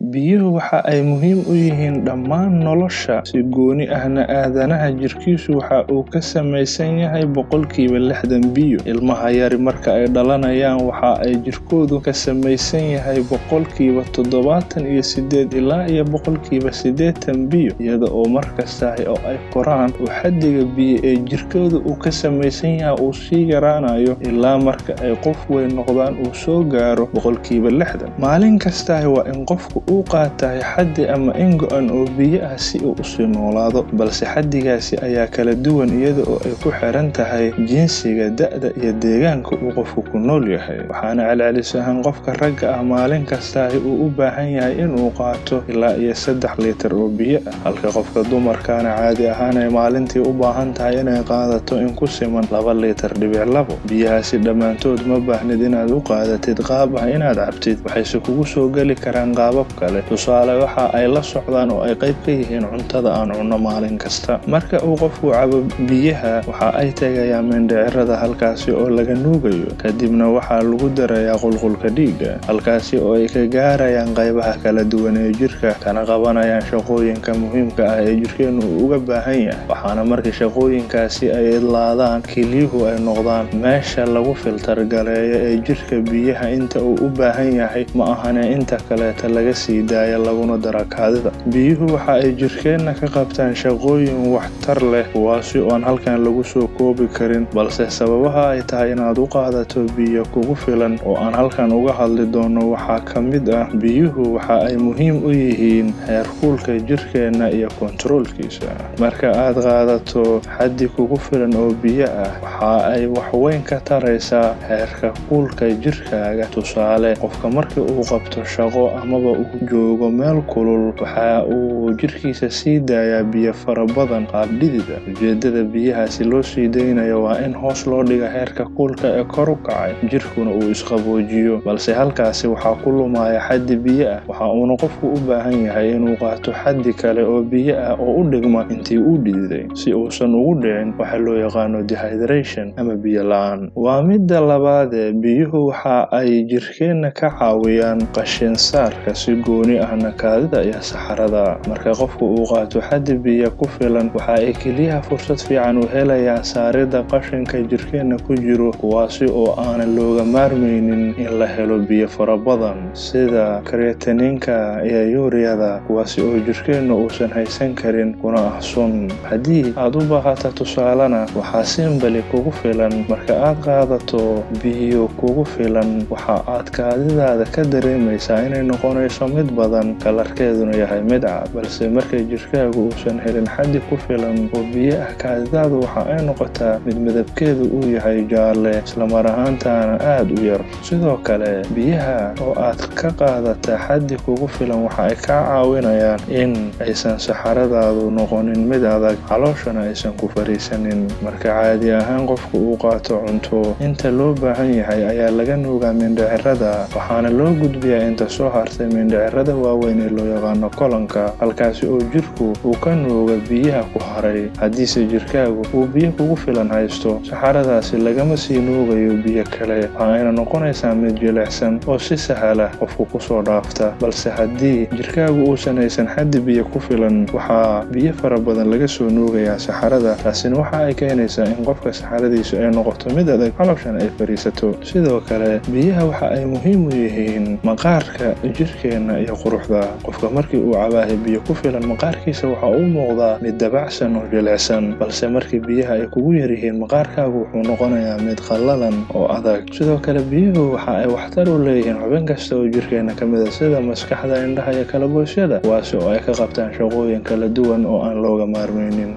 Biyuhu waxa ay muhiim u yihiin dhammaan nolosha, si gooni ahna aadanaha jirkiisu waxa uu ka samaysan yahay boqolkiiba 60 biyo. Ilmaha yar marka ay dhalanayaan waxa ay jirkoodu ka samaysan yahay boqolkiiba 78 ilaa boqolkiiba 80 biyo, iyada oo markasta oo ay koraan uu xaddiga biyo ee jirkoodu uu ka samaysan yahay uu sii yaraanayo ilaa marka ay qof weyn noqdaan uu soo gaaro boqolkiiba 60. Maalin kasta waa in qofku uu qaataa xaddi ama in go'an oo biyo ah si uu u sii noolaado, balse xaddigaasi ayaa kala duwan iyada oo ay ku xiran tahay jinsiga, da'da iyo deegaanka uu qofku ku nool yahay. Waxaana celcelis ahaan qofka ragga ah maalin kasta uu u baahan yahay in uu qaato ilaa 3 litir oo biyo ah, halka qofka dumarkaana caadi ahaan ay maalintii u baahan tahay inay qaadato in ku siman 2 litir dhibic 2. Biyahaasi dhammaantood ma baahnid inaad u qaadatid qaab ah inaad cabtid, waxayse kugu soo gali karaan qaabab kale. Tusaale, waxa ay la socdaan oo ay qayb ka yihiin cuntada aan cunno maalin kasta. Marka uu qofku cabo biyaha, waxa ay tagayaan mindhicirada halkaasi oo laga nuugayo, kadibna waxaa lagu darayaa qulqulka dhiigga, halkaasi oo ay ka gaarayaan qaybaha kala duwan ee jirka, kana qabanayaan shaqooyinka muhiimka ah ee jirkeenu uga baahan yahay. Waxaana markii shaqooyinkaasi ay idlaadaan, kelyuhu ay noqdaan meesha lagu filter gareeyo ee jirka biyaha inta uu u baahan yahay, ma ahane inta kaleeta laga sii daaya laguna dara kaadida. Biyuhu waxa ay jirkeenna ka qabtaan shaqooyin waxtar leh, kuwaasi oo aan halkan lagu soo koobi karin, balse sababaha ay tahay inaad u qaadato biyo kugu filan oo aan halkan uga hadli doono waxaa ka mid ah: biyuhu waxa ay muhiim u yihiin heerkulka jirkeenna iyo kontaroolkiisa. Marka aad qaadato xaddi kugu filan oo biyo ah, waxa ay wax weyn ka taraysaa heerka kulka jirkaaga. Tusaale, qofka markii uu qabto shaqo amaba uu joogo meel kulul, waxa uu jirkiisa sii daayaa biyo fara badan qaab dhidida. Ujeedada biyahaasi loo sii daynayo waa in hoos loo dhigo heerka kulka ee kor u kacay, jirkuna uu isqaboojiyo, balse halkaasi waxaa ku lumaya xaddi biyo ah. Waxa uuna qofku u baahan yahay inuu qaato xaddi kale oo biyo ah oo u dhigma intii uu dhididay, si uusan ugu dhicin waxa loo yaqaano dehydration ama biyo la'aan. Waa midda labaad, biyuhu waxa ay jirkeenna ka caawiyaan qashin saarka, si gooni ahna kaadida iyo saxarada. Marka qofku uu qaato xaddi biyo ku filan, waxa ay kelyaha fursad fiican u helayaan saaridda qashinka jirkeenna ku jiro, kuwaasi oo aanan looga maarmaynin in la helo biyo fara badan sida creatinine-ka iyo ureada, kuwaasi oo jirkeenna uusan haysan karin kuna ah sun. Haddii aad u baahato tusaalena, waxaa simbali kugu filan marka aad qaadato biyo kugu filan, waxa aad kaadidaada ka dareemaysaa inay noqonayso mid badan, kalarkeeduna yahay mid cad. Balse marka jirkaagu uusan helin xaddi ku filan oo biyo ah, kaadidaadu waxa ay noqotaa mid midabkeedu uu yahay jaalle, isla mar ahaantaana aad u yar. Sidoo kale, biyaha oo aad ka qaadata xaddi kugu filan waxa ay kaa caawinayaan in aysan saxaradaadu noqonin mid adag, calooshana aysan ku fariisanin. Marka caadi ahaan qofku uu qaato cunto, inta loo baahan yahay ayaa laga nuugaa mindhicirada, waxaana loo gudbiyaa inta soo hartay mindhicirada waaweyn ee loo yaqaano colon-ka, halkaasi oo jirku uu ka nuuga biyaha ku haray. Haddiise jirkaagu uu biyo kugu filan haysto, saxaradaasi lagama sii nuugayo biyo kale, waxayna noqonaysaa mid jilicsan oo si sahla qofku ku soo dhaafta. Balse haddii jirkaagu uusan haysan xaddi biyo ku filan, waxaa biyo fara badan laga soo nuugayaa saxarada, taasina waxa ay keenaysaa in qofka saxaradiisu ay noqoto mid adag, calooshana ay fariisato. Sidoo kale, biyaha waxa ay muhiim u yihiin maqaarka jirkeenna iyo quruxda. Qofka markii uu cabaayo biyo ku filan, maqaarkiisa waxa uu muuqdaa mid dabacsan oo jilicsan, balse markii biyaha ay kugu yar yihiin, maqaarkaagu wuxuu noqonayaa mid qallalan oo adag. Sidoo kale, biyuhu waxa ay waxtar u leeyihiin xubin kasta oo jirkeenna ka mid ah, sida maskaxda, indhaha iyo kala goysyada, kuwaasi oo ay ka qabtaan shaqooyin kala duwan oo aan looga maarmaynin.